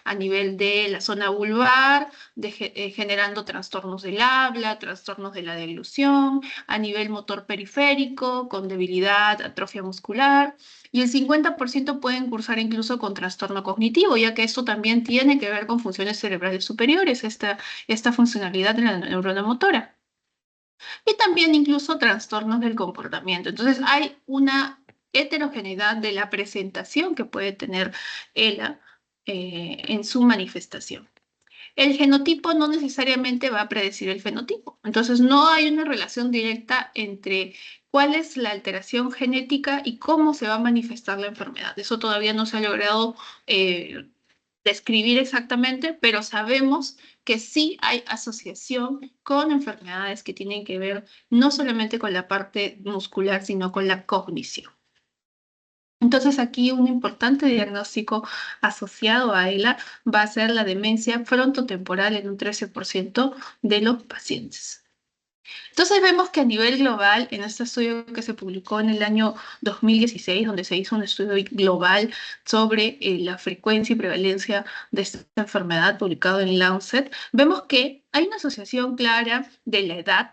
a nivel de la zona vulvar, generando trastornos del habla, trastornos de la deglución, a nivel motor periférico, con debilidad, atrofia muscular, y el 50% pueden cursar incluso con trastorno cognitivo, ya que esto también tiene que ver con funciones cerebrales superiores, esta funcionalidad de la neurona motora. Y también incluso trastornos del comportamiento. Entonces hay una heterogeneidad de la presentación que puede tener ELA en su manifestación. El genotipo no necesariamente va a predecir el fenotipo. Entonces, no hay una relación directa entre cuál es la alteración genética y cómo se va a manifestar la enfermedad. Eso todavía no se ha logrado describir exactamente, pero sabemos que sí hay asociación con enfermedades que tienen que ver no solamente con la parte muscular, sino con la cognición. Entonces aquí un importante diagnóstico asociado a ELA va a ser la demencia frontotemporal en un 13% de los pacientes. Entonces vemos que a nivel global, en este estudio que se publicó en el año 2016, donde se hizo un estudio global sobre la frecuencia y prevalencia de esta enfermedad publicado en Lancet, vemos que hay una asociación clara de la edad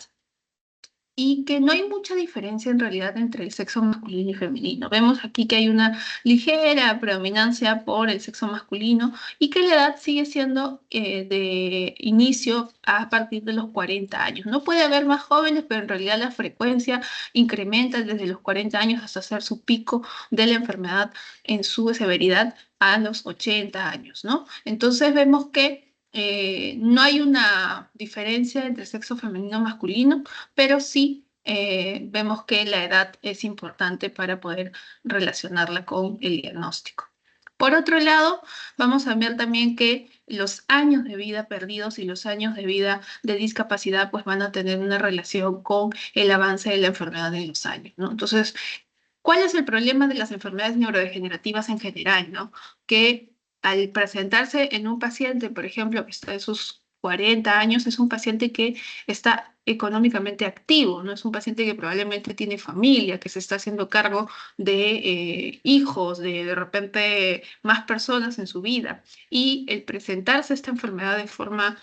y que no hay mucha diferencia en realidad entre el sexo masculino y femenino. Vemos aquí que hay una ligera predominancia por el sexo masculino y que la edad sigue siendo de inicio a partir de los 40 años. No puede haber más jóvenes, pero en realidad la frecuencia incrementa desde los 40 años hasta hacer su pico de la enfermedad en su severidad a los 80 años, ¿no? Entonces vemos que no hay una diferencia entre sexo femenino y masculino, pero sí vemos que la edad es importante para poder relacionarla con el diagnóstico. Por otro lado, vamos a ver también que los años de vida perdidos y los años de vida de discapacidad pues van a tener una relación con el avance de la enfermedad en los años, ¿no? Entonces, ¿cuál es el problema de las enfermedades neurodegenerativas en general, ¿no? Que al presentarse en un paciente, por ejemplo, que está en sus 40 años, es un paciente que está económicamente activo, no es un paciente que probablemente tiene familia, que se está haciendo cargo de hijos, de repente más personas en su vida. Y el presentarse esta enfermedad de forma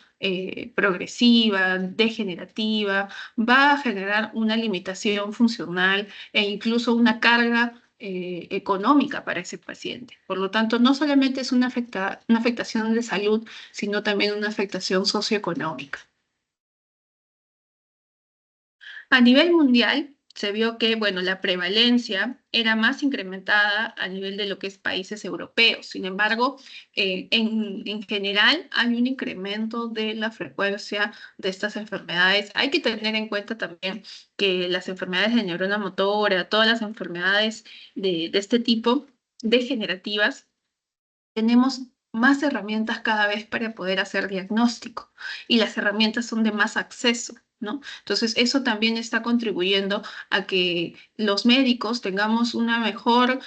progresiva, degenerativa, va a generar una limitación funcional e incluso una carga económica para ese paciente. Por lo tanto, no solamente es una afectación de salud, sino también una afectación socioeconómica. A nivel mundial, se vio que, bueno, la prevalencia era más incrementada a nivel de lo que es países europeos. Sin embargo, en general hay un incremento de la frecuencia de estas enfermedades. Hay que tener en cuenta también que las enfermedades de neurona motora, todas las enfermedades de este tipo degenerativas, tenemos más herramientas cada vez para poder hacer diagnóstico y las herramientas son de más acceso, ¿no? Entonces, eso también está contribuyendo a que los médicos tengamos una mejor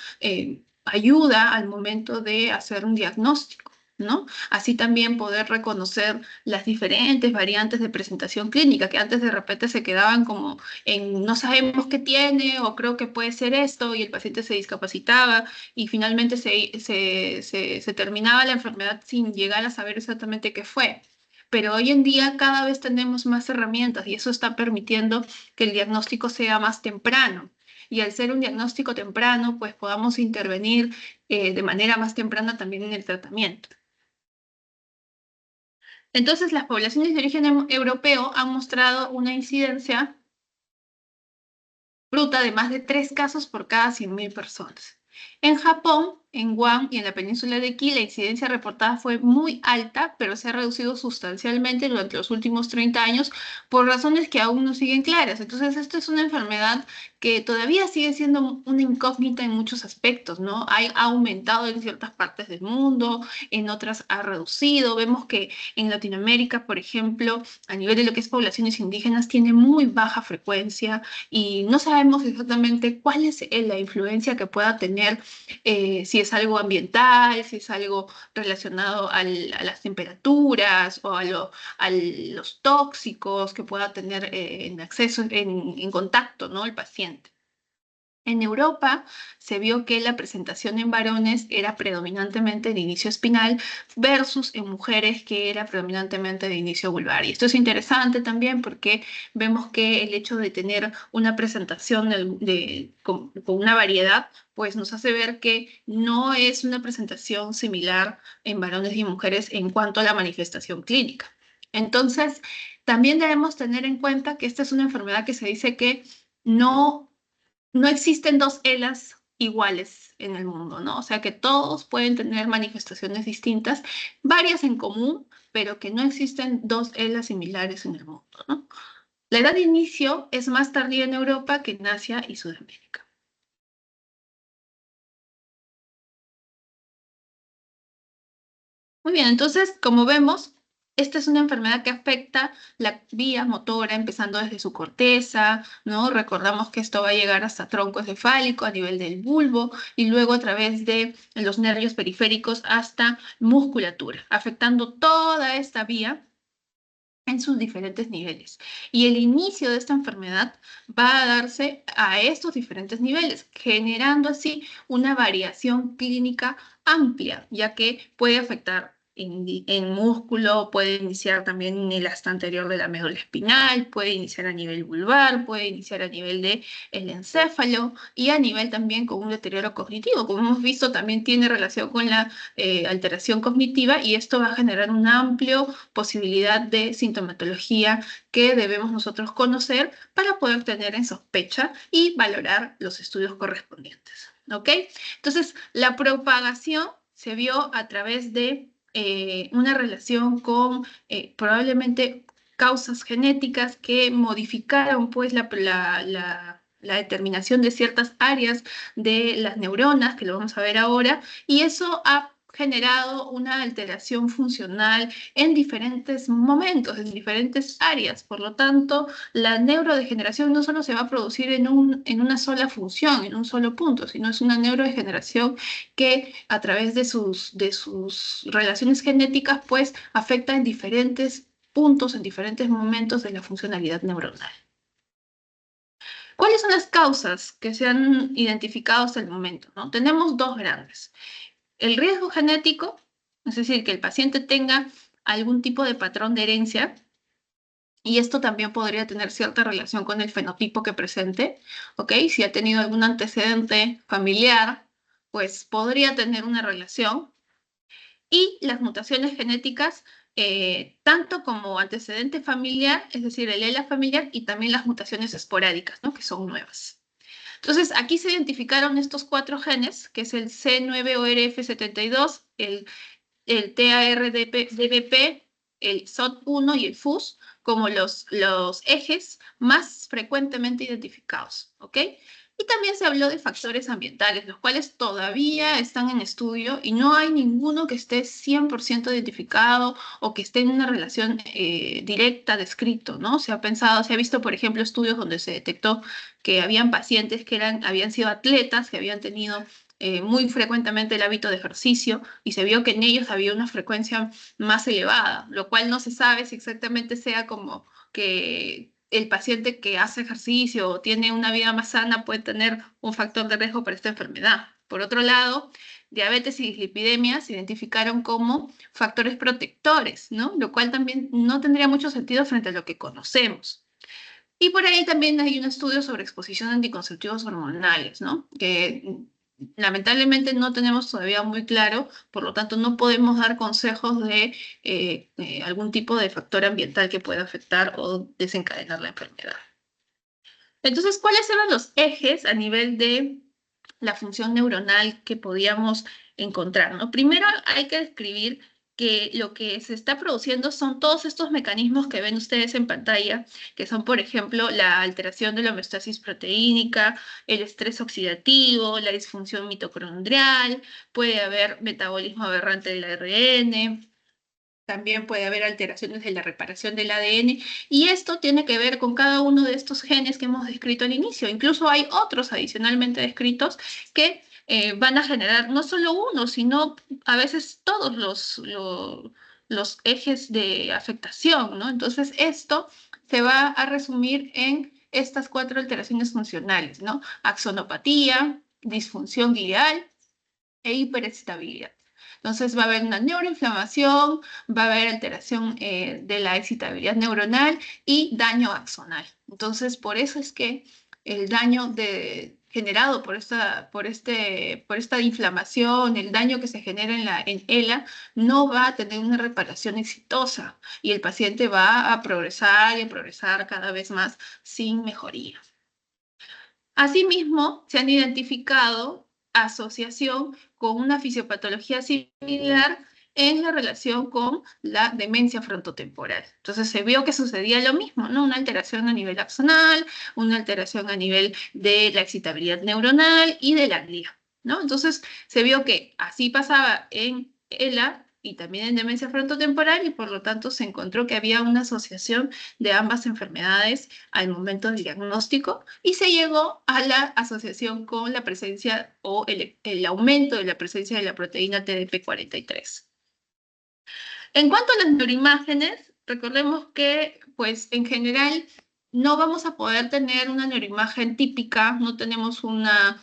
ayuda al momento de hacer un diagnóstico, ¿no? Así también poder reconocer las diferentes variantes de presentación clínica que antes de repente se quedaban como en no sabemos qué tiene o creo que puede ser esto y el paciente se discapacitaba y finalmente se terminaba la enfermedad sin llegar a saber exactamente qué fue. Pero hoy en día cada vez tenemos más herramientas y eso está permitiendo que el diagnóstico sea más temprano. Y al ser un diagnóstico temprano, pues podamos intervenir de manera más temprana también en el tratamiento. Entonces, las poblaciones de origen europeo han mostrado una incidencia bruta de más de 3 casos por cada 100.000 personas. En Japón, en Guam y en la península de Ki, la incidencia reportada fue muy alta, pero se ha reducido sustancialmente durante los últimos 30 años por razones que aún no siguen claras. Entonces, esto es una enfermedad que todavía sigue siendo una incógnita en muchos aspectos, ¿no? Ha aumentado en ciertas partes del mundo, en otras ha reducido. Vemos que en Latinoamérica, por ejemplo, a nivel de lo que es poblaciones indígenas, tiene muy baja frecuencia y no sabemos exactamente cuál es la influencia que pueda tener, si es algo ambiental, si es algo relacionado a las temperaturas o a los tóxicos que pueda tener en acceso, en contacto, ¿no? El paciente. En Europa se vio que la presentación en varones era predominantemente de inicio espinal versus en mujeres que era predominantemente de inicio vulvar. Y esto es interesante también porque vemos que el hecho de tener una presentación con una variedad, pues nos hace ver que no es una presentación similar en varones y mujeres en cuanto a la manifestación clínica. Entonces, también debemos tener en cuenta que esta es una enfermedad que se dice que no existen dos ELAs iguales en el mundo, ¿no? O sea que todos pueden tener manifestaciones distintas, varias en común, pero que no existen dos ELAs similares en el mundo, ¿no? La edad de inicio es más tardía en Europa que en Asia y Sudamérica. Muy bien, entonces, como vemos, esta es una enfermedad que afecta la vía motora, empezando desde su corteza, ¿no? Recordamos que esto va a llegar hasta tronco encefálico a nivel del bulbo y luego a través de los nervios periféricos hasta musculatura, afectando toda esta vía en sus diferentes niveles. Y el inicio de esta enfermedad va a darse a estos diferentes niveles, generando así una variación clínica amplia, ya que puede afectar en músculo, puede iniciar también en el asta anterior de la médula espinal, puede iniciar a nivel vulvar, puede iniciar a nivel del encéfalo y a nivel también con un deterioro cognitivo. Como hemos visto, también tiene relación con la alteración cognitiva y esto va a generar un amplio posibilidad de sintomatología que debemos nosotros conocer para poder tener en sospecha y valorar los estudios correspondientes. ¿Ok? Entonces, la propagación se vio a través de una relación con probablemente causas genéticas que modificaron pues la determinación de ciertas áreas de las neuronas, que lo vamos a ver ahora, y eso ha generado una alteración funcional en diferentes momentos, en diferentes áreas. Por lo tanto, la neurodegeneración no solo se va a producir en una sola función, en un solo punto, sino es una neurodegeneración que a través de sus relaciones genéticas, pues afecta en diferentes puntos, en diferentes momentos de la funcionalidad neuronal. ¿Cuáles son las causas que se han identificado hasta el momento? ¿No? Tenemos dos grandes. El riesgo genético, es decir, que el paciente tenga algún tipo de patrón de herencia, y esto también podría tener cierta relación con el fenotipo que presente, ¿ok? Si ha tenido algún antecedente familiar, pues podría tener una relación. Y las mutaciones genéticas, tanto como antecedente familiar, es decir, el ELA familiar, y también las mutaciones esporádicas, ¿no? Que son nuevas. Entonces, aquí se identificaron estos cuatro genes, que es el C9ORF72, el TARDBP, el SOT1 y el FUS, como los ejes más frecuentemente identificados, ¿ok? Y también se habló de factores ambientales, los cuales todavía están en estudio y no hay ninguno que esté 100% identificado o que esté en una relación directa descrito, ¿no? Se ha pensado, se ha visto, por ejemplo, estudios donde se detectó que habían pacientes que habían sido atletas, que habían tenido muy frecuentemente el hábito de ejercicio y se vio que en ellos había una frecuencia más elevada, lo cual no se sabe si exactamente sea como que el paciente que hace ejercicio o tiene una vida más sana puede tener un factor de riesgo para esta enfermedad. Por otro lado, diabetes y dislipidemia se identificaron como factores protectores, ¿no? Lo cual también no tendría mucho sentido frente a lo que conocemos. Y por ahí también hay un estudio sobre exposición a anticonceptivos hormonales, ¿no? Que lamentablemente no tenemos todavía muy claro, por lo tanto no podemos dar consejos de algún tipo de factor ambiental que pueda afectar o desencadenar la enfermedad. Entonces, ¿cuáles eran los ejes a nivel de la función neuronal que podíamos encontrar, ¿no? Primero hay que describir que lo que se está produciendo son todos estos mecanismos que ven ustedes en pantalla, que son, por ejemplo, la alteración de la homeostasis proteínica, el estrés oxidativo, la disfunción mitocondrial, puede haber metabolismo aberrante del ARN, también puede haber alteraciones en la reparación del ADN, y esto tiene que ver con cada uno de estos genes que hemos descrito al inicio. Incluso hay otros adicionalmente descritos que van a generar no solo uno, sino a veces todos los ejes de afectación, ¿no? Entonces, esto se va a resumir en estas 4 alteraciones funcionales, ¿no? Axonopatía, disfunción glial e hiperexcitabilidad. Entonces va a haber una neuroinflamación, va a haber alteración de la excitabilidad neuronal y daño axonal. Entonces, por eso es que el daño generado por esta inflamación, el daño que se genera en ELA, no va a tener una reparación exitosa y el paciente va a progresar y a progresar cada vez más sin mejoría. Asimismo, se han identificado asociación con una fisiopatología similar en la relación con la demencia frontotemporal. Entonces se vio que sucedía lo mismo, ¿no? Una alteración a nivel axonal, una alteración a nivel de la excitabilidad neuronal y de la glia, ¿no? Entonces se vio que así pasaba en ELA y también en demencia frontotemporal y por lo tanto se encontró que había una asociación de ambas enfermedades al momento del diagnóstico y se llegó a la asociación con la presencia o el aumento de la presencia de la proteína TDP43. En cuanto a las neuroimágenes, recordemos que, pues, en general, no vamos a poder tener una neuroimagen típica, no tenemos una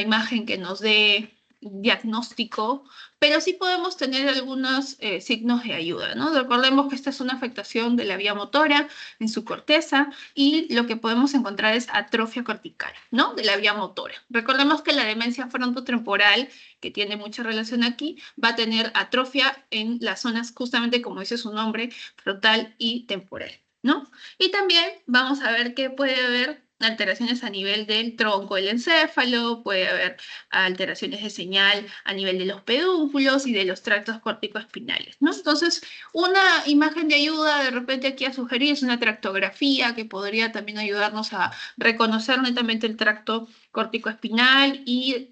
imagen que nos dé diagnóstico, pero sí podemos tener algunos signos de ayuda, ¿no? Recordemos que esta es una afectación de la vía motora en su corteza y lo que podemos encontrar es atrofia cortical, ¿no? De la vía motora. Recordemos que la demencia frontotemporal, que tiene mucha relación aquí, va a tener atrofia en las zonas, justamente como dice su nombre, frontal y temporal, ¿no? Y también vamos a ver que puede haber alteraciones a nivel del tronco del encéfalo, puede haber alteraciones de señal a nivel de los pedúnculos y de los tractos córtico-espinales, ¿no? Entonces, una imagen de ayuda de repente aquí a sugerir es una tractografía que podría también ayudarnos a reconocer netamente el tracto córtico-espinal y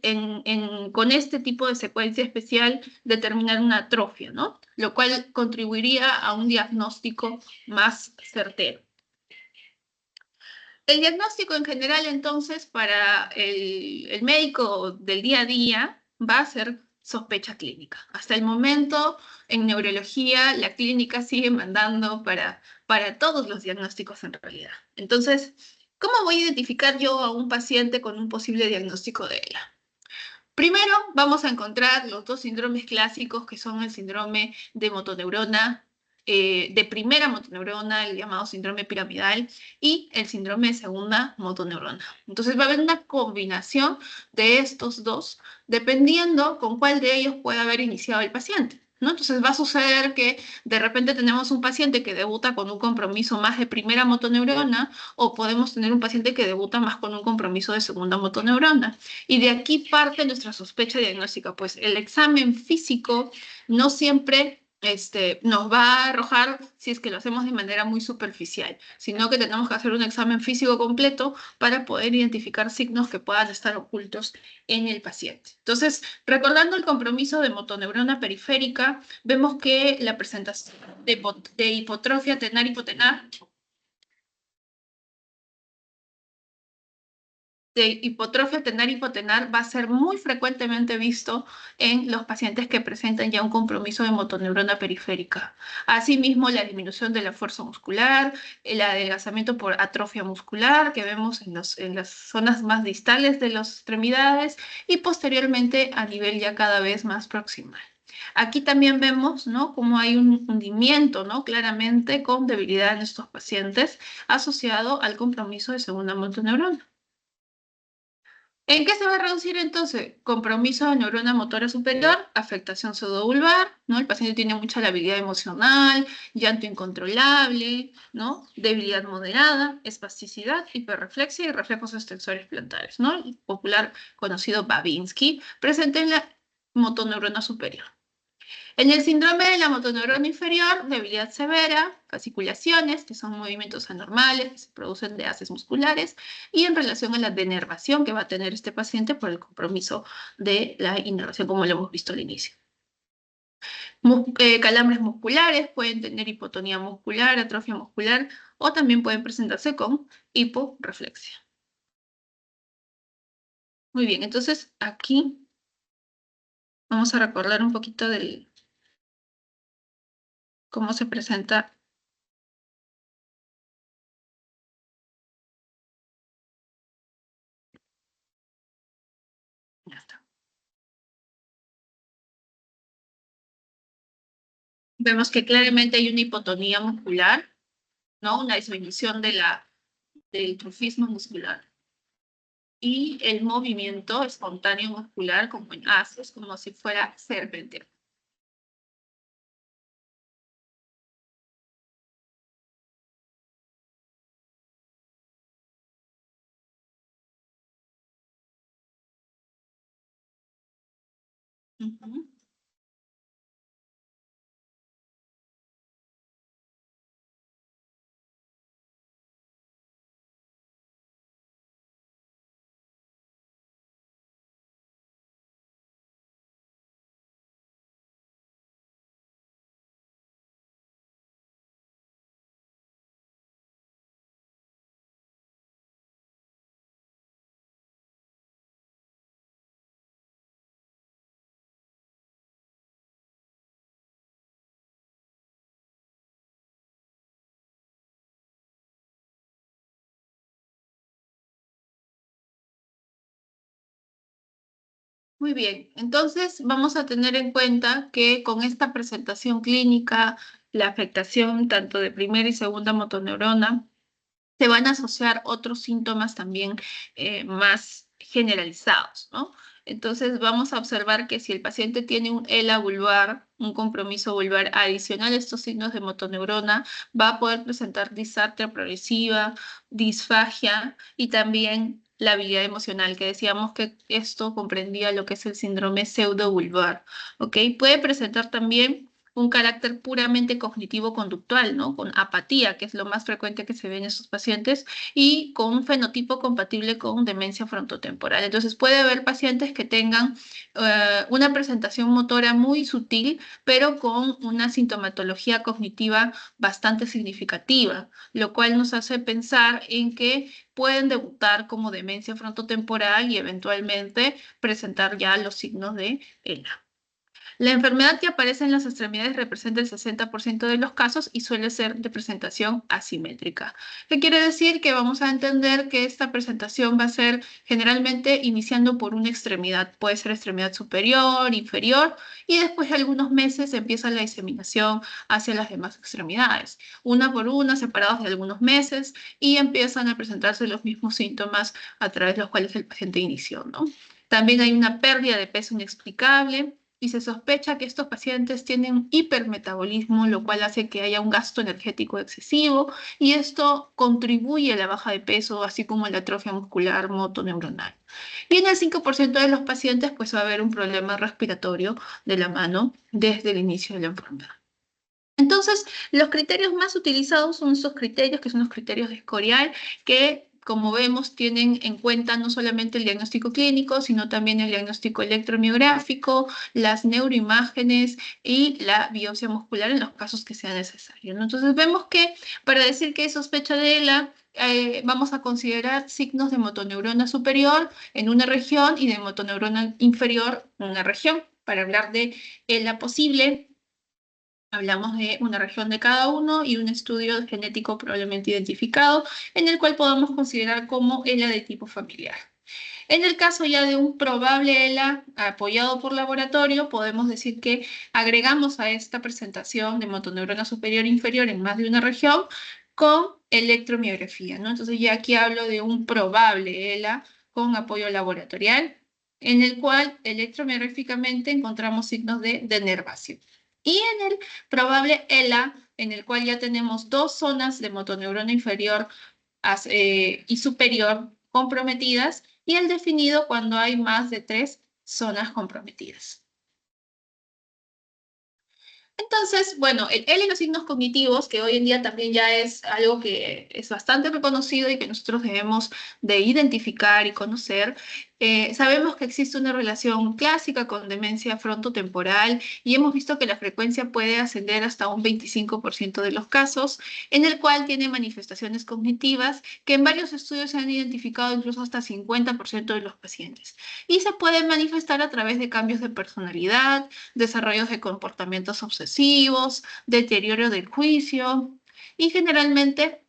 con este tipo de secuencia especial determinar una atrofia, ¿no? Lo cual contribuiría a un diagnóstico más certero. El diagnóstico en general, entonces, para el médico del día a día va a ser sospecha clínica. Hasta el momento, en neurología, la clínica sigue mandando para todos los diagnósticos en realidad. Entonces, ¿cómo voy a identificar yo a un paciente con un posible diagnóstico de ELA? Primero, vamos a encontrar los dos síndromes clásicos, que son el síndrome de motoneurona, de primera motoneurona, el llamado síndrome piramidal, y el síndrome de segunda motoneurona. Entonces va a haber una combinación de estos dos, dependiendo con cuál de ellos puede haber iniciado el paciente, ¿no? Entonces va a suceder que de repente tenemos un paciente que debuta con un compromiso más de primera motoneurona, o podemos tener un paciente que debuta más con un compromiso de segunda motoneurona. Y de aquí parte nuestra sospecha diagnóstica, pues el examen físico no siempre nos va a arrojar si es que lo hacemos de manera muy superficial, sino que tenemos que hacer un examen físico completo para poder identificar signos que puedan estar ocultos en el paciente. Entonces, recordando el compromiso de motoneurona periférica, vemos que la presentación de hipotrofia tenar-hipotenar de hipotrofia tenar-hipotenar va a ser muy frecuentemente visto en los pacientes que presentan ya un compromiso de motoneurona periférica. Asimismo, la disminución de la fuerza muscular, el adelgazamiento por atrofia muscular que vemos en las zonas más distales de las extremidades y posteriormente a nivel ya cada vez más proximal. Aquí también vemos, ¿no?, cómo hay un hundimiento, ¿no?, claramente con debilidad en estos pacientes asociado al compromiso de segunda motoneurona. ¿En qué se va a reducir entonces? Compromiso de neurona motora superior, afectación pseudovulvar, ¿no? El paciente tiene mucha labilidad emocional, llanto incontrolable, ¿no? Debilidad moderada, espasticidad, hiperreflexia y reflejos extensores plantares, ¿no? El popular conocido Babinski, presente en la motoneurona superior. En el síndrome de la motoneurona inferior, debilidad severa, fasciculaciones, que son movimientos anormales que se producen de haces musculares, y en relación a la denervación que va a tener este paciente por el compromiso de la inervación, como lo hemos visto al inicio. Calambres musculares, pueden tener hipotonía muscular, atrofia muscular, o también pueden presentarse con hiporreflexia. Muy bien, entonces aquí vamos a recordar un poquito de cómo se presenta Vemos que claramente hay una hipotonía muscular, ¿no? Una disminución del trofismo muscular. Y el movimiento espontáneo muscular, como en haces, como si fuera serpenteante. Ujú. Muy bien, entonces vamos a tener en cuenta que con esta presentación clínica, la afectación tanto de primera y segunda motoneurona, se van a asociar otros síntomas también más generalizados, ¿no? Entonces vamos a observar que si el paciente tiene un ELA vulvar, un compromiso vulvar adicional a estos signos de motoneurona, va a poder presentar disartria progresiva, disfagia y también la habilidad emocional, que decíamos que esto comprendía lo que es el síndrome pseudovulvar, ¿ok? Puede presentar también un carácter puramente cognitivo-conductual, ¿no? Con apatía, que es lo más frecuente que se ve en esos pacientes, y con un fenotipo compatible con demencia frontotemporal. Entonces puede haber pacientes que tengan una presentación motora muy sutil, pero con una sintomatología cognitiva bastante significativa, lo cual nos hace pensar en que pueden debutar como demencia frontotemporal y eventualmente presentar ya los signos de ELA. La enfermedad que aparece en las extremidades representa el 60% de los casos y suele ser de presentación asimétrica. ¿Qué quiere decir? Que vamos a entender que esta presentación va a ser generalmente iniciando por una extremidad. Puede ser extremidad superior, inferior, y después de algunos meses empieza la diseminación hacia las demás extremidades. Una por una, separados de algunos meses, y empiezan a presentarse los mismos síntomas a través de los cuales el paciente inició, ¿no? También hay una pérdida de peso inexplicable, y se sospecha que estos pacientes tienen hipermetabolismo, lo cual hace que haya un gasto energético excesivo y esto contribuye a la baja de peso, así como a la atrofia muscular motoneuronal. Y en el 5% de los pacientes pues va a haber un problema respiratorio de la mano desde el inicio de la enfermedad. Entonces, los criterios más utilizados son esos criterios, que son los criterios de Escorial, que, como vemos, tienen en cuenta no solamente el diagnóstico clínico, sino también el diagnóstico electromiográfico, las neuroimágenes y la biopsia muscular en los casos que sea necesario, ¿no? Entonces, vemos que para decir que hay sospecha de ELA, vamos a considerar signos de motoneurona superior en una región y de motoneurona inferior en una región. Para hablar de ELA posible, hablamos de una región de cada uno y un estudio genético probablemente identificado en el cual podamos considerar como ELA de tipo familiar. En el caso ya de un probable ELA apoyado por laboratorio, podemos decir que agregamos a esta presentación de motoneurona superior e inferior en más de una región con electromiografía, ¿no? Entonces ya aquí hablo de un probable ELA con apoyo laboratorial, en el cual electromiográficamente encontramos signos de denervación. Y en el probable ELA, en el cual ya tenemos dos zonas de motoneurona inferior y superior comprometidas, y el definido cuando hay más de 3 zonas comprometidas. Entonces, bueno, el L y los signos cognitivos, que hoy en día también ya es algo que es bastante reconocido y que nosotros debemos de identificar y conocer, sabemos que existe una relación clásica con demencia frontotemporal y hemos visto que la frecuencia puede ascender hasta un 25% de los casos, en el cual tiene manifestaciones cognitivas que en varios estudios se han identificado incluso hasta 50% de los pacientes. Y se pueden manifestar a través de cambios de personalidad, desarrollos de comportamientos obsesivos, deterioro del juicio y generalmente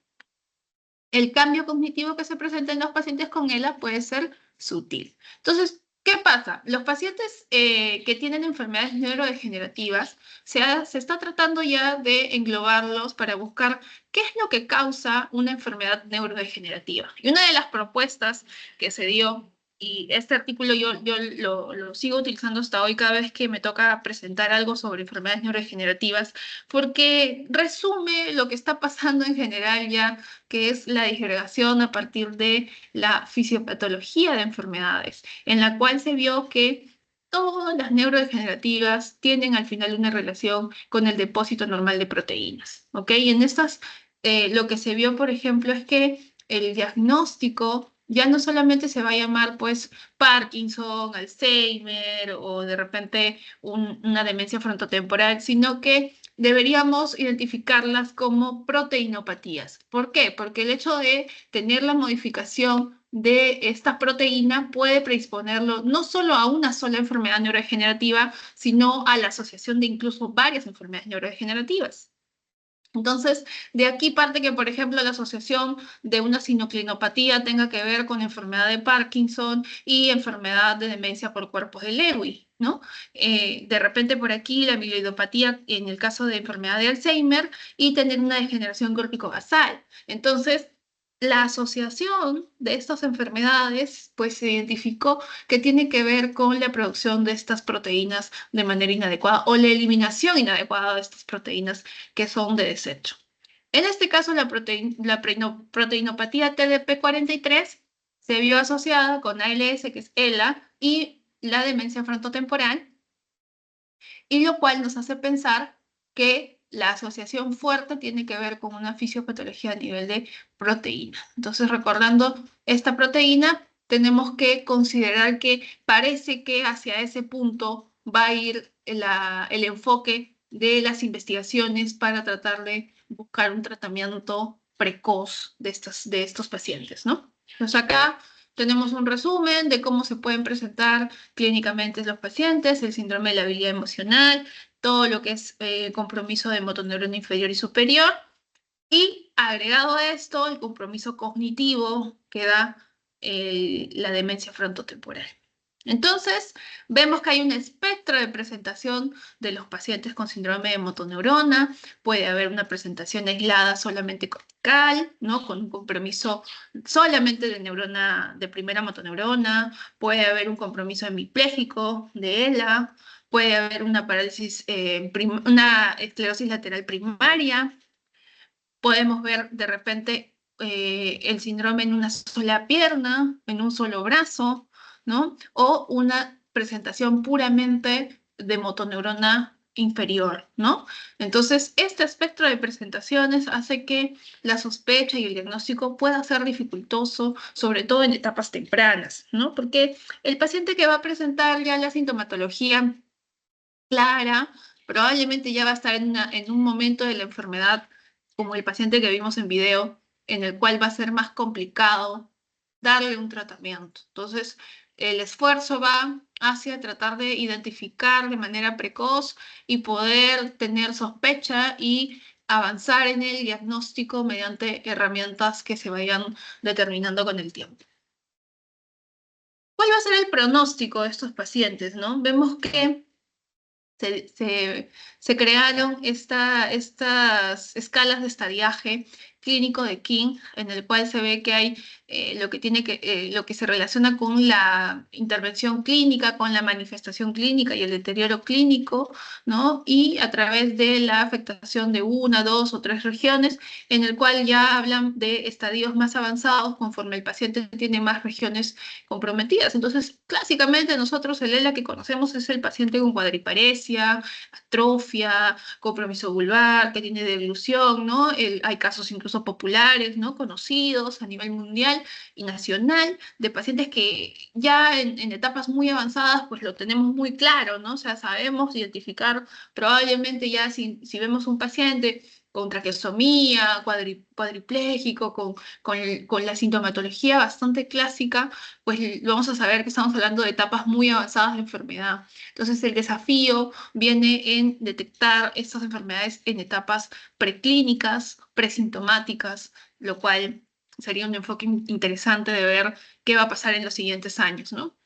el cambio cognitivo que se presenta en los pacientes con ELA puede ser sutil. Entonces, ¿Qué pasa? Los pacientes que tienen enfermedades neurodegenerativas se está tratando ya de englobarlos para buscar qué es lo que causa una enfermedad neurodegenerativa. Y una de las propuestas que se dio, y este artículo yo lo sigo utilizando hasta hoy cada vez que me toca presentar algo sobre enfermedades neurodegenerativas, porque resume lo que está pasando en general ya, que es la disgregación a partir de la fisiopatología de enfermedades en la cual se vio que todas las neurodegenerativas tienen al final una relación con el depósito normal de proteínas, ¿ok? Y en estas, lo que se vio, por ejemplo, es que el diagnóstico ya no solamente se va a llamar, pues, Parkinson, Alzheimer o de repente una demencia frontotemporal, sino que deberíamos identificarlas como proteinopatías. ¿Por qué? Porque el hecho de tener la modificación de esta proteína puede predisponerlo no solo a una sola enfermedad neurodegenerativa, sino a la asociación de incluso varias enfermedades neurodegenerativas. Entonces, de aquí parte que, por ejemplo, la asociación de una sinoclinopatía tenga que ver con enfermedad de Parkinson y enfermedad de demencia por cuerpos de Lewy, ¿no? De repente por aquí la amiloidopatía en el caso de enfermedad de Alzheimer y tener una degeneración corticobasal. Entonces, la asociación de estas enfermedades, pues se identificó que tiene que ver con la producción de estas proteínas de manera inadecuada o la eliminación inadecuada de estas proteínas que son de desecho. En este caso, proteinopatía TDP43 se vio asociada con ALS, que es ELA, y la demencia frontotemporal, y lo cual nos hace pensar que la asociación fuerte tiene que ver con una fisiopatología a nivel de proteína. Entonces, recordando esta proteína, tenemos que considerar que parece que hacia ese punto va a ir el enfoque de las investigaciones para tratar de buscar un tratamiento precoz de estos pacientes, ¿no? Entonces acá tenemos un resumen de cómo se pueden presentar clínicamente los pacientes, el síndrome de la habilidad emocional, todo lo que es compromiso de motoneurona inferior y superior, y agregado a esto, el compromiso cognitivo que da la demencia frontotemporal. Entonces, vemos que hay un espectro de presentación de los pacientes con síndrome de motoneurona. Puede haber una presentación aislada solamente cortical, ¿no? Con un compromiso solamente de neurona, de primera motoneurona. Puede haber un compromiso hemipléjico de ELA. Puede haber una parálisis, una esclerosis lateral primaria. Podemos ver de repente el síndrome en una sola pierna, en un solo brazo, ¿no? O una presentación puramente de motoneurona inferior, ¿no? Entonces, este espectro de presentaciones hace que la sospecha y el diagnóstico pueda ser dificultoso, sobre todo en etapas tempranas, ¿no? Porque el paciente que va a presentar ya la sintomatología clara, probablemente ya va a estar en un momento de la enfermedad, como el paciente que vimos en video, en el cual va a ser más complicado darle un tratamiento. Entonces, el esfuerzo va hacia tratar de identificar de manera precoz y poder tener sospecha y avanzar en el diagnóstico mediante herramientas que se vayan determinando con el tiempo. ¿Cuál va a ser el pronóstico de estos pacientes, no? Vemos que se crearon estas escalas de estadiaje clínico de King, en el cual se ve que hay lo que se relaciona con la intervención clínica, con la manifestación clínica y el deterioro clínico, ¿no? Y a través de la afectación de una, dos o tres regiones, en el cual ya hablan de estadios más avanzados conforme el paciente tiene más regiones comprometidas. Entonces, clásicamente nosotros el ELA que conocemos es el paciente con cuadriparesia, atrofia, compromiso vulvar, que tiene deglución, ¿no? Hay casos incluso populares, ¿no? Conocidos a nivel mundial y nacional de pacientes que ya en etapas muy avanzadas pues lo tenemos muy claro, ¿no? O sea, sabemos identificar probablemente ya si vemos un paciente con traqueostomía, cuadripléjico, con la sintomatología bastante clásica, pues vamos a saber que estamos hablando de etapas muy avanzadas de enfermedad. Entonces, el desafío viene en detectar estas enfermedades en etapas preclínicas, presintomáticas, lo cual sería un enfoque interesante de ver qué va a pasar en los siguientes años, ¿no?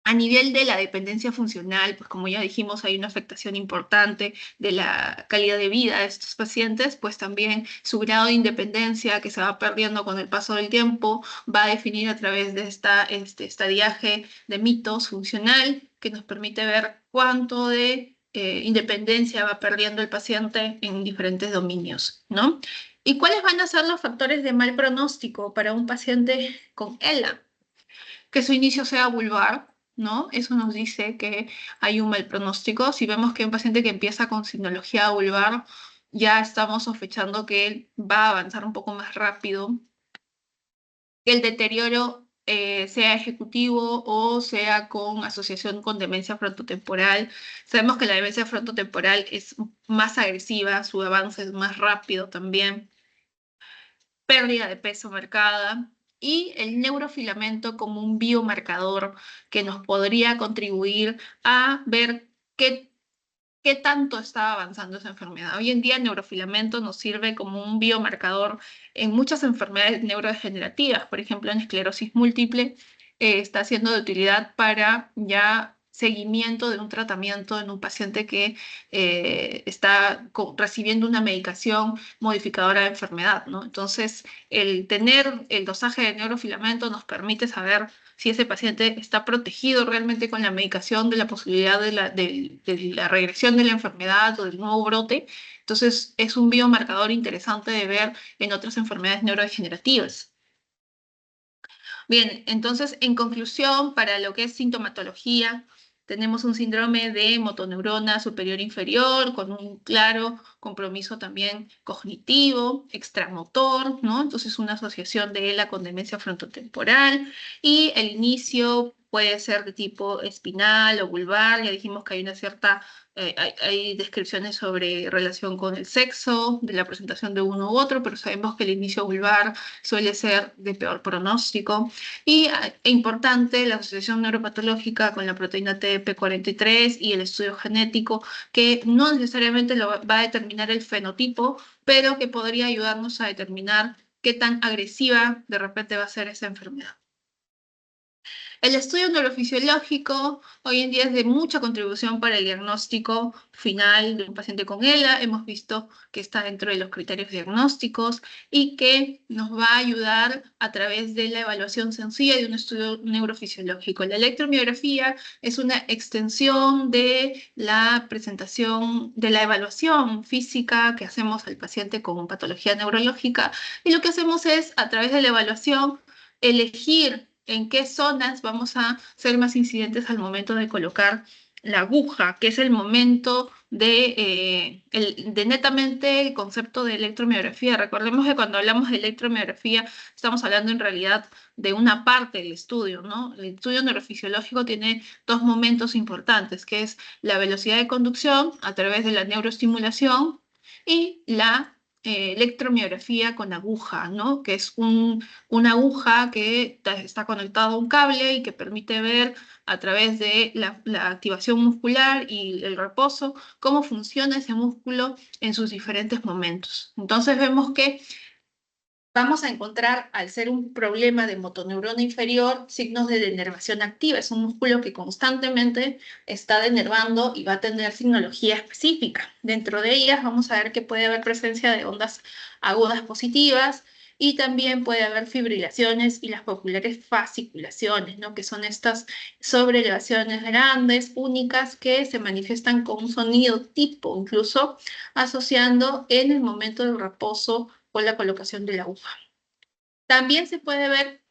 A nivel de la dependencia funcional, pues como ya dijimos, hay una afectación importante de la calidad de vida de estos pacientes, pues también su grado de independencia que se va perdiendo con el paso del tiempo va a definir a través de este estadiaje de mitos funcional que nos permite ver cuánto de independencia va perdiendo el paciente en diferentes dominios, ¿no? ¿Y cuáles van a ser los factores de mal pronóstico para un paciente con ELA? Que su inicio sea vulvar, ¿no? Eso nos dice que hay un mal pronóstico. Si vemos que hay un paciente que empieza con sinología vulvar, ya estamos sospechando que él va a avanzar un poco más rápido, que el deterioro sea ejecutivo o sea con asociación con demencia frontotemporal. Sabemos que la demencia frontotemporal es más agresiva, su avance es más rápido también, pérdida de peso marcada y el neurofilamento como un biomarcador que nos podría contribuir a ver qué tanto está avanzando esa enfermedad. Hoy en día el neurofilamento nos sirve como un biomarcador en muchas enfermedades neurodegenerativas, por ejemplo en esclerosis múltiple, está siendo de utilidad para ya seguimiento de un tratamiento en un paciente que está recibiendo una medicación modificadora de enfermedad, ¿no? Entonces, el tener el dosaje de neurofilamento nos permite saber si ese paciente está protegido realmente con la medicación de la posibilidad de la regresión de la enfermedad o del nuevo brote. Entonces, es un biomarcador interesante de ver en otras enfermedades neurodegenerativas. Bien, entonces, en conclusión, para lo que es sintomatología, tenemos un síndrome de motoneurona superior inferior con un claro compromiso también cognitivo, extramotor, ¿no? Entonces, una asociación de ELA con demencia frontotemporal y el inicio puede ser de tipo espinal o vulvar. Ya dijimos que hay una cierta hay descripciones sobre relación con el sexo, de la presentación de uno u otro, pero sabemos que el inicio vulvar suele ser de peor pronóstico. Y importante la asociación neuropatológica con la proteína TP43 y el estudio genético, que no necesariamente va a determinar el fenotipo, pero que podría ayudarnos a determinar qué tan agresiva de repente va a ser esa enfermedad. El estudio neurofisiológico hoy en día es de mucha contribución para el diagnóstico final de un paciente con ELA. Hemos visto que está dentro de los criterios diagnósticos y que nos va a ayudar a través de la evaluación sencilla de un estudio neurofisiológico. La electromiografía es una extensión de la presentación, de la evaluación física que hacemos al paciente con patología neurológica y lo que hacemos es, a través de la evaluación, elegir en qué zonas vamos a ser más incidentes al momento de colocar la aguja, que es el momento de netamente el concepto de electromiografía. Recordemos que cuando hablamos de electromiografía estamos hablando en realidad de una parte del estudio, ¿no? El estudio neurofisiológico tiene dos momentos importantes, que es la velocidad de conducción a través de la neuroestimulación y la electromiografía con aguja, ¿no? Que es una aguja que está conectada a un cable y que permite ver a través de la activación muscular y el reposo cómo funciona ese músculo en sus diferentes momentos. Entonces vemos que vamos a encontrar, al ser un problema de motoneurona inferior, signos de denervación activa. Es un músculo que constantemente está denervando y va a tener signología específica. Dentro de ellas vamos a ver que puede haber presencia de ondas agudas positivas y también puede haber fibrilaciones y las populares fasciculaciones, ¿no? Que son estas sobrelevaciones grandes, únicas, que se manifiestan con un sonido tipo, incluso asociando en el momento del reposo con la colocación de la aguja. También se puede ver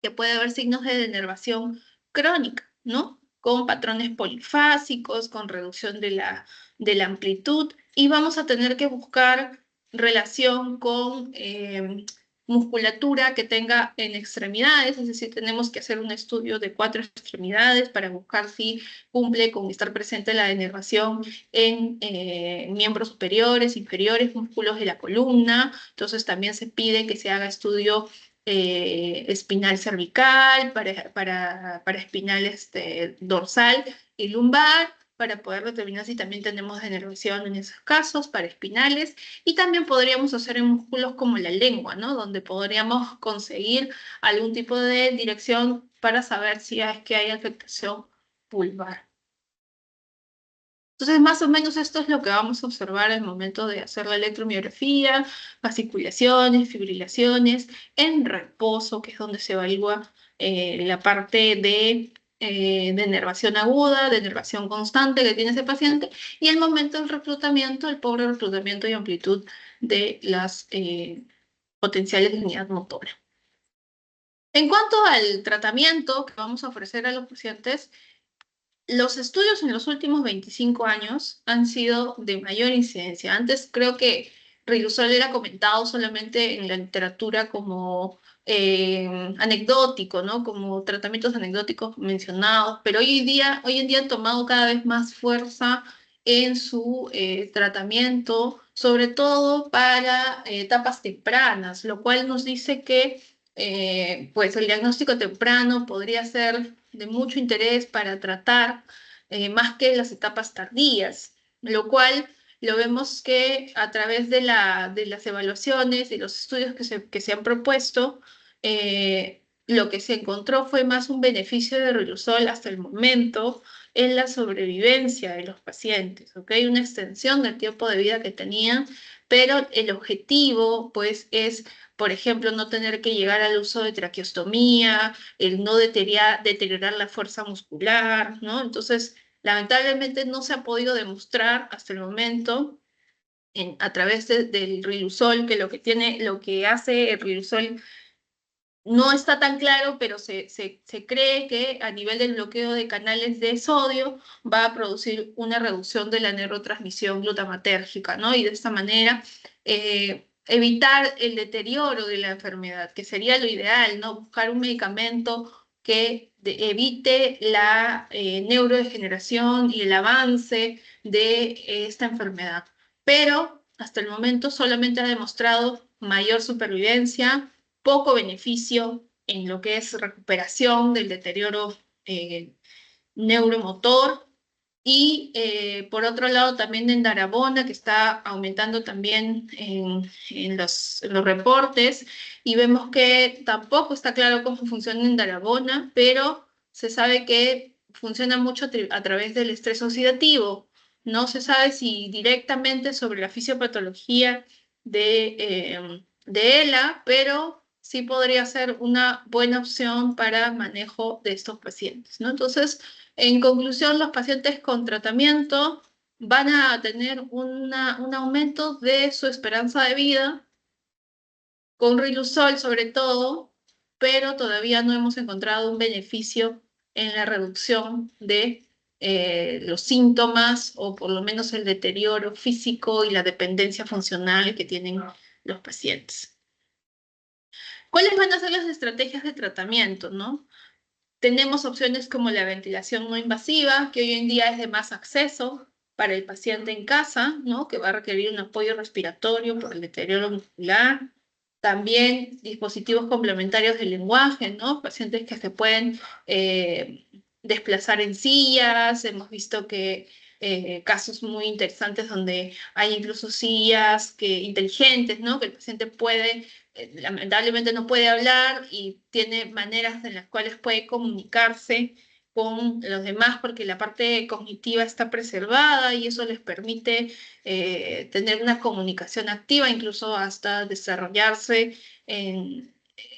que puede haber signos de denervación crónica, ¿no? Con patrones polifásicos, con reducción de la amplitud, y vamos a tener que buscar relación con musculatura que tenga en extremidades, es decir, tenemos que hacer un estudio de 4 extremidades para buscar si cumple con estar presente la denervación en miembros superiores, inferiores, músculos de la columna. Entonces también se pide que se haga estudio espinal cervical, para espinal dorsal y lumbar, para poder determinar si también tenemos denervación en esos casos, para espinales, y también podríamos hacer en músculos como la lengua, ¿no? Donde podríamos conseguir algún tipo de dirección para saber si es que hay afectación vulvar. Entonces, más o menos esto es lo que vamos a observar al momento de hacer la electromiografía, fasciculaciones, fibrilaciones, en reposo, que es donde se evalúa la parte de nervación aguda, de nervación constante que tiene ese paciente, y el momento del reclutamiento, el pobre reclutamiento y amplitud de las potenciales de unidad motora. En cuanto al tratamiento que vamos a ofrecer a los pacientes, los estudios en los últimos 25 años han sido de mayor incidencia. Antes creo que Riluzol era comentado solamente en la literatura como anecdótico, ¿no? Como tratamientos anecdóticos mencionados, pero hoy en día han tomado cada vez más fuerza en su tratamiento, sobre todo para etapas tempranas, lo cual nos dice que pues el diagnóstico temprano podría ser de mucho interés para tratar más que las etapas tardías, lo cual lo vemos que a través de las evaluaciones y los estudios que se han propuesto, lo que se encontró fue más un beneficio de Riluzol hasta el momento en la sobrevivencia de los pacientes, ¿ok? Una extensión del tiempo de vida que tenían, pero el objetivo, pues, es, por ejemplo, no tener que llegar al uso de traqueostomía, el no deteriorar la fuerza muscular, ¿no? Entonces, lamentablemente no se ha podido demostrar hasta el momento a través del Riluzol que lo que hace el Riluzol no está tan claro, pero se cree que a nivel del bloqueo de canales de sodio va a producir una reducción de la neurotransmisión glutamatérgica, ¿no? Y de esta manera evitar el deterioro de la enfermedad, que sería lo ideal, ¿no? Buscar un medicamento que evite la neurodegeneración y el avance de esta enfermedad. Pero hasta el momento solamente ha demostrado mayor supervivencia, poco beneficio en lo que es recuperación del deterioro neuromotor y por otro lado también en Darabona, que está aumentando también en los reportes, y vemos que tampoco está claro cómo funciona en Darabona, pero se sabe que funciona mucho a través del estrés oxidativo. No se sabe si directamente sobre la fisiopatología de ELA, pero sí podría ser una buena opción para manejo de estos pacientes, ¿no? Entonces, en conclusión, los pacientes con tratamiento van a tener un aumento de su esperanza de vida, con Riluzol sobre todo, pero todavía no hemos encontrado un beneficio en la reducción de los síntomas o por lo menos el deterioro físico y la dependencia funcional que tienen los pacientes. ¿Cuáles van a ser las estrategias de tratamiento, no? Tenemos opciones como la ventilación no invasiva, que hoy en día es de más acceso para el paciente en casa, ¿no? Que va a requerir un apoyo respiratorio por el deterioro muscular. También dispositivos complementarios del lenguaje, ¿no? Pacientes que se pueden desplazar en sillas. Hemos visto que casos muy interesantes donde hay incluso sillas inteligentes, ¿no? Que el paciente puede lamentablemente no puede hablar y tiene maneras en las cuales puede comunicarse con los demás porque la parte cognitiva está preservada y eso les permite tener una comunicación activa, incluso hasta desarrollarse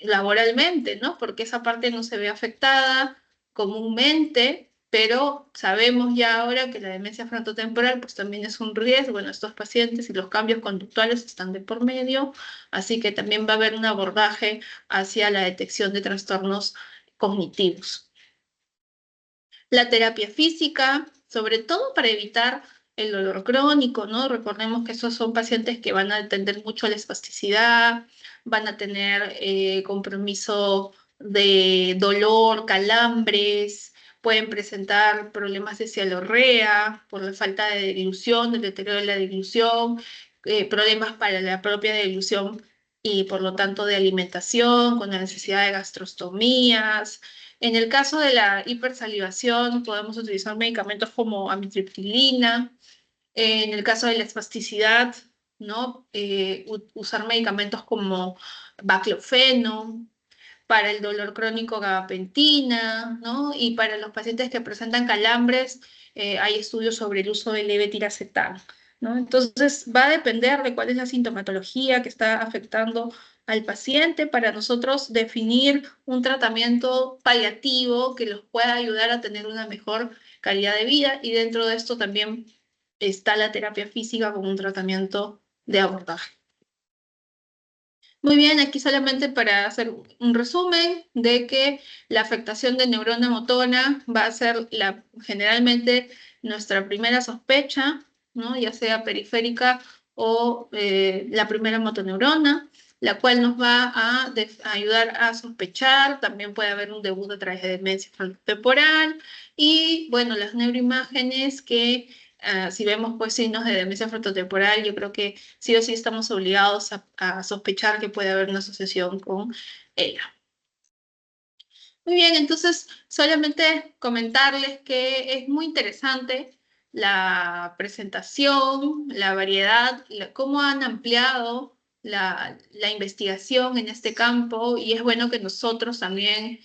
laboralmente, ¿no? Porque esa parte no se ve afectada comúnmente, pero sabemos ya ahora que la demencia frontotemporal pues también es un riesgo en estos pacientes y los cambios conductuales están de por medio, así que también va a haber un abordaje hacia la detección de trastornos cognitivos. La terapia física, sobre todo para evitar el dolor crónico, ¿no? Recordemos que esos son pacientes que van a tender mucho a la espasticidad, van a tener compromiso de dolor, calambres, pueden presentar problemas de cialorrea por la falta de deglución, del deterioro de la deglución, problemas para la propia deglución y por lo tanto de alimentación, con la necesidad de gastrostomías. En el caso de la hipersalivación, podemos utilizar medicamentos como amitriptilina. En el caso de la espasticidad, ¿no? Usar medicamentos como baclofeno. para el dolor crónico gabapentina, ¿no? Y para los pacientes que presentan calambres, hay estudios sobre el uso del levetiracetam, ¿no? Entonces, va a depender de cuál es la sintomatología que está afectando al paciente para nosotros definir un tratamiento paliativo que los pueda ayudar a tener una mejor calidad de vida, y dentro de esto también está la terapia física como un tratamiento de abordaje. Muy bien, aquí solamente para hacer un resumen de que la afectación de neurona motora va a ser generalmente nuestra primera sospecha, ¿no? Ya sea periférica o la primera motoneurona, la cual nos va a ayudar a sospechar. También puede haber un debut a través de demencia frontotemporal y, bueno, las neuroimágenes que si vemos pues signos de demencia frontotemporal, yo creo que sí o sí estamos obligados a sospechar que puede haber una asociación con ella. Muy bien, entonces solamente comentarles que es muy interesante la presentación, la variedad, cómo han ampliado la investigación en este campo, y es bueno que nosotros también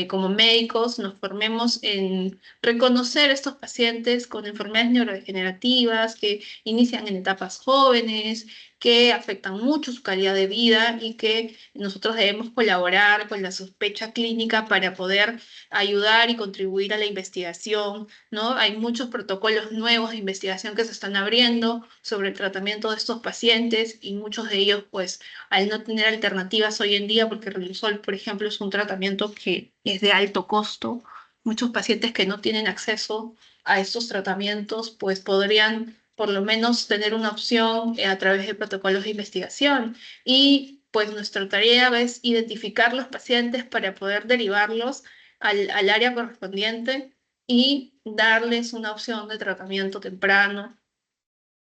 como médicos nos formemos en reconocer estos pacientes con enfermedades neurodegenerativas que inician en etapas jóvenes, que afectan mucho su calidad de vida y que nosotros debemos colaborar con la sospecha clínica para poder ayudar y contribuir a la investigación, ¿no? Hay muchos protocolos nuevos de investigación que se están abriendo sobre el tratamiento de estos pacientes, y muchos de ellos, pues, al no tener alternativas hoy en día, porque Riluzol, por ejemplo, es un tratamiento que es de alto costo, muchos pacientes que no tienen acceso a estos tratamientos, pues podrían por lo menos tener una opción a través de protocolos de investigación. Y pues nuestra tarea es identificar los pacientes para poder derivarlos al área correspondiente y darles una opción de tratamiento temprano,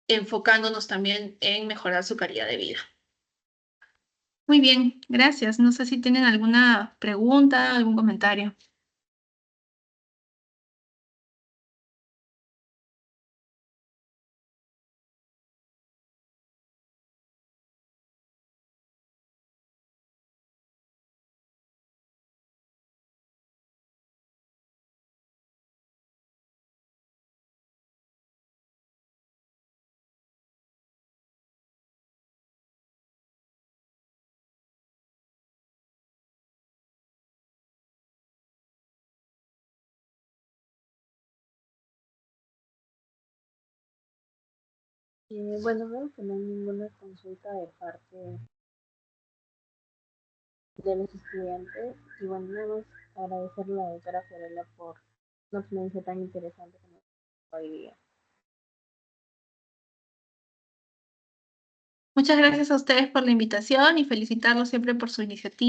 enfocándonos también en mejorar su calidad de vida. Muy bien, gracias. No sé si tienen alguna pregunta, algún comentario. Bueno, veo que no hay ninguna consulta de parte de los estudiantes y bueno, nada más agradecerle a la doctora Fiorella por una ponencia tan interesante como hoy día. Muchas gracias a ustedes por la invitación y felicitarlos siempre por su iniciativa.